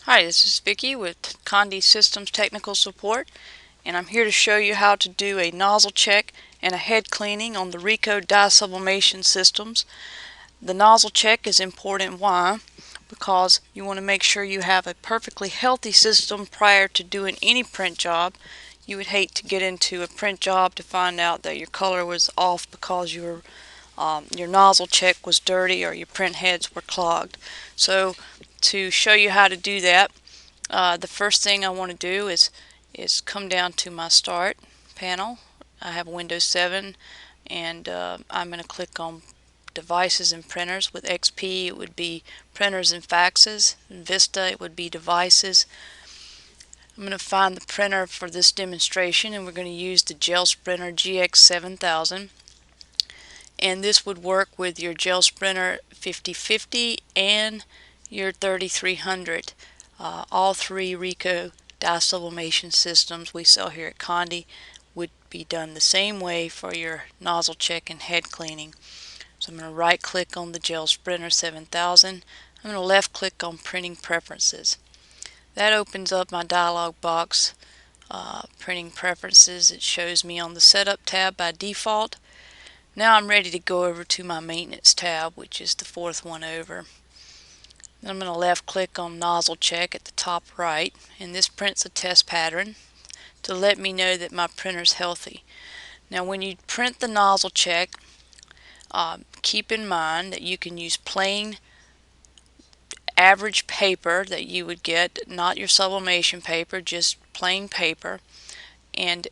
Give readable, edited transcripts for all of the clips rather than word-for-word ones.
Hi, this is Vicki with Condi Systems Technical Support, and I'm here to show you how to do a nozzle check and a head cleaning on the Ricoh dye sublimation systems. The nozzle check is important. Why? Because you want to make sure you have a perfectly healthy system prior to doing any print job. You would hate to get into a print job to find out that your color was off because your nozzle check was dirty or your print heads were clogged. So to show you how to do that, the first thing I want to do is come down to my start panel. I have Windows 7, and I'm going to click on devices and printers. With XP it would be printers and faxes. In Vista it would be devices. I'm going to find the printer for this demonstration, and we're going to use the Gel Sprinter GX7000, and this would work with your Gel Sprinter 5050 and your 3300. All three Ricoh dye sublimation systems we sell here at Condi would be done the same way for your nozzle check and head cleaning. So I'm going to right click on the Gel Sprinter 7000. I'm going to left click on Printing Preferences. That opens up my dialog box. Printing Preferences, it shows me on the Setup tab by default. Now I'm ready to go over to my Maintenance tab, which is the fourth one over. Then I'm going to left click on Nozzle Check at the top right, and this prints a test pattern to let me know that my printer's healthy. Now when you print the nozzle check, keep in mind that you can use plain average paper that you would get, not your sublimation paper, just plain paper, and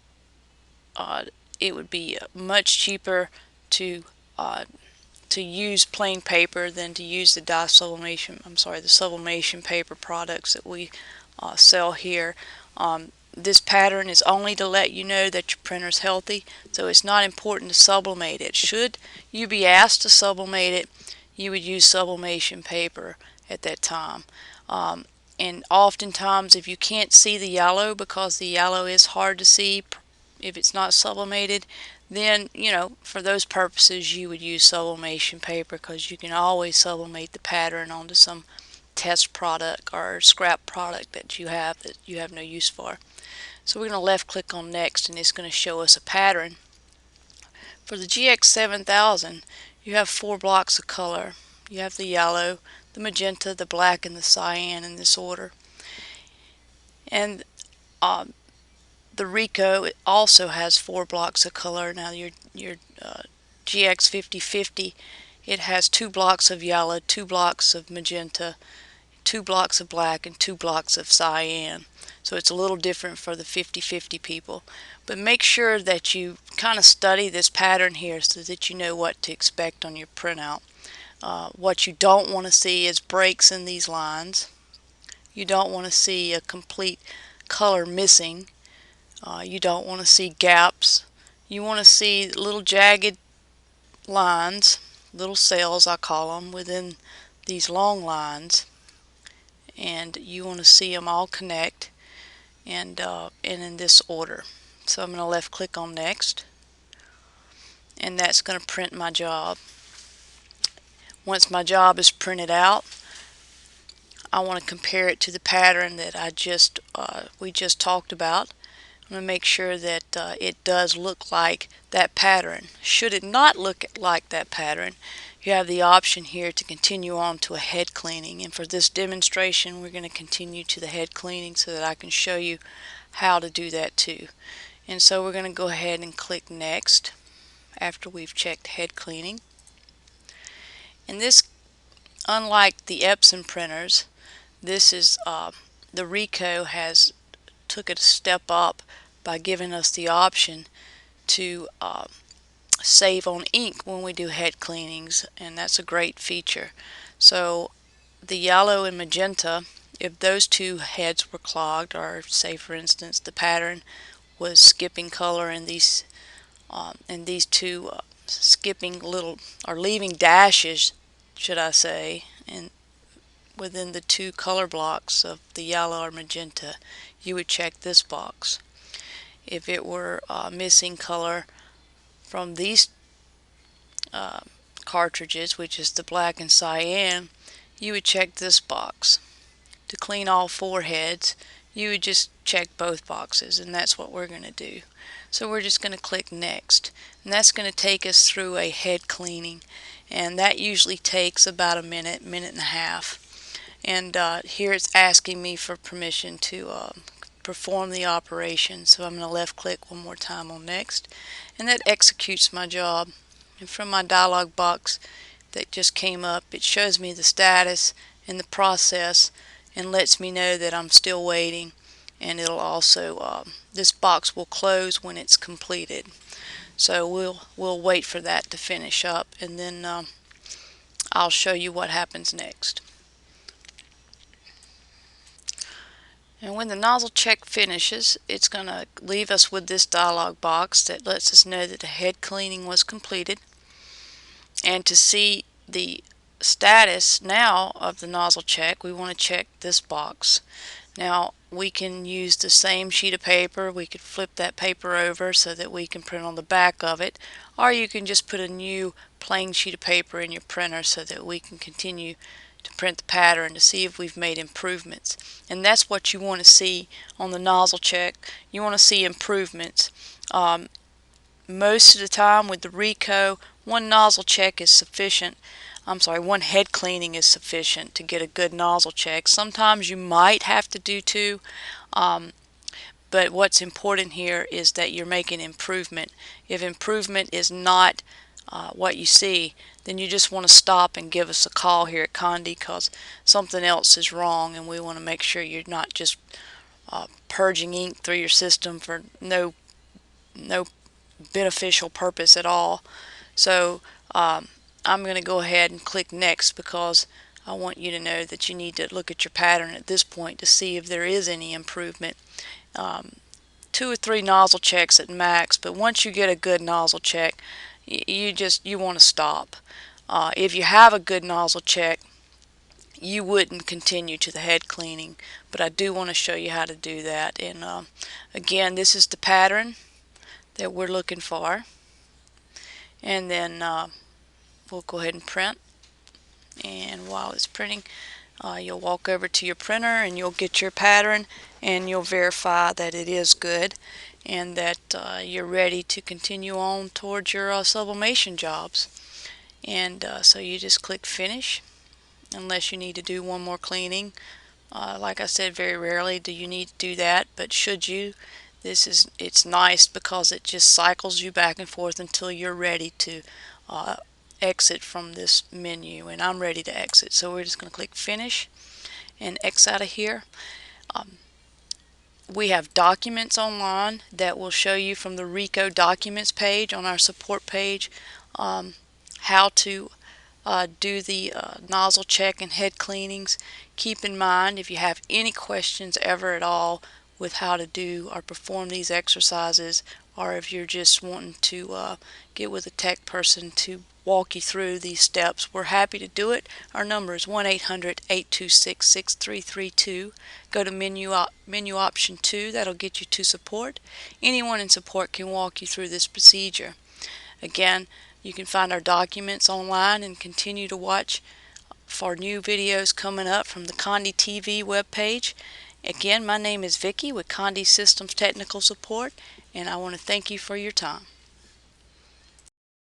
it would be much cheaper to use plain paper than to use the the sublimation paper products that we sell here. This pattern is only to let you know that your printer's healthy, so it's not important to sublimate it. Should you be asked to sublimate it, you would use sublimation paper at that time. And oftentimes, if you can't see the yellow, because the yellow is hard to see if it's not sublimated, then for those purposes you would use sublimation paper, because you can always sublimate the pattern onto some test product or scrap product that you have no use for. So we're going to left click on Next, and it's going to show us a pattern. For the GX7000, you have 4 blocks of color. You have the yellow, the magenta, the black, and the cyan in this order. And the Ricoh also has 4 blocks of color. Now your GX 5050, it has 2 blocks of yellow, 2 blocks of magenta, 2 blocks of black, and 2 blocks of cyan. So it's a little different for the 5050 people. But make sure that you kind of study this pattern here so that you know what to expect on your printout. What you don't want to see is breaks in these lines. You don't want to see a complete color missing. You don't want to see gaps. You want to see little jagged lines, little cells I call them, within these long lines, and you want to see them all connect and in this order. So I'm going to left click on Next, and that's going to print my job. Once my job is printed out, I want to compare it to the pattern that we just talked about. I'm going to make sure that it does look like that pattern. Should it not look like that pattern, you have the option here to continue on to a head cleaning. And for this demonstration, we're going to continue to the head cleaning so that I can show you how to do that too. And so we're going to go ahead and click Next after we've checked head cleaning. And this, unlike the Epson printers, this is the Ricoh has took it a step up by giving us the option to save on ink when we do head cleanings, and that's a great feature. So the yellow and magenta, if those two heads were clogged, or say for instance the pattern was skipping color in these two skipping little, or leaving dashes, should I say, and within the 2 color blocks of the yellow or magenta, you would check this box. If it were missing color from these cartridges, which is the black and cyan, you would check this box. to clean all 4 heads, you would just check both boxes, and that's what we're going to do. So we're just going to click next, and that's going to take us through a head cleaning, and that usually takes about a minute, minute and a half. And here it's asking me for permission to perform the operation, so I'm going to left click one more time on next, and that executes my job. And from my dialog box that just came up, it shows me the status and the process and lets me know that I'm still waiting, and it'll also this box will close when it's completed. So we'll wait for that to finish up, and then I'll show you what happens next. And when the nozzle check finishes, it's going to leave us with this dialog box that lets us know that the head cleaning was completed. And to see the status now of the nozzle check, we want to check this box. Now we can use the same sheet of paper. We could flip that paper over so that we can print on the back of it, or you can just put a new plain sheet of paper in your printer so that we can continue to print the pattern to see if we've made improvements. And that's what you want to see on the nozzle check. You want to see improvements. Most of the time with the Ricoh, one nozzle check is sufficient. One head cleaning is sufficient to get a good nozzle check. Sometimes you might have to do 2, but what's important here is that you're making improvement. If improvement is not what you see, then you just want to stop and give us a call here at Condi, because something else is wrong, and we want to make sure you're not just purging ink through your system for no beneficial purpose at all. So I'm going to go ahead and click next, because I want you to know that you need to look at your pattern at this point to see if there is any improvement. 2 or 3 nozzle checks at max, but once you get a good nozzle check, you want to stop. If you have a good nozzle check, you wouldn't continue to the head cleaning, but I do want to show you how to do that. And again, this is the pattern that we're looking for, and then we'll go ahead and print. And while it's printing, you'll walk over to your printer and you'll get your pattern, and you'll verify that it is good and that you're ready to continue on towards your sublimation jobs. And so you just click finish, unless you need to do one more cleaning. Like I said, very rarely do you need to do that, but should you, it's nice because it just cycles you back and forth until you're ready to exit from this menu. And I'm ready to exit, so we're just going to click finish and X out of here. We have documents online that will show you from the Ricoh documents page on our support page how to do the nozzle check and head cleanings. Keep in mind, if you have any questions ever at all with how to do or perform these exercises, or if you're just wanting to get with a tech person to walk you through these steps, we're happy to do it. Our number is 1-800-826-6332. Go to menu option 2. That'll get you to support. Anyone in support can walk you through this procedure. Again, you can find our documents online and continue to watch for new videos coming up from the Condi TV webpage. Again, my name is Vicki with Condi Systems Technical Support, and I want to thank you for your time.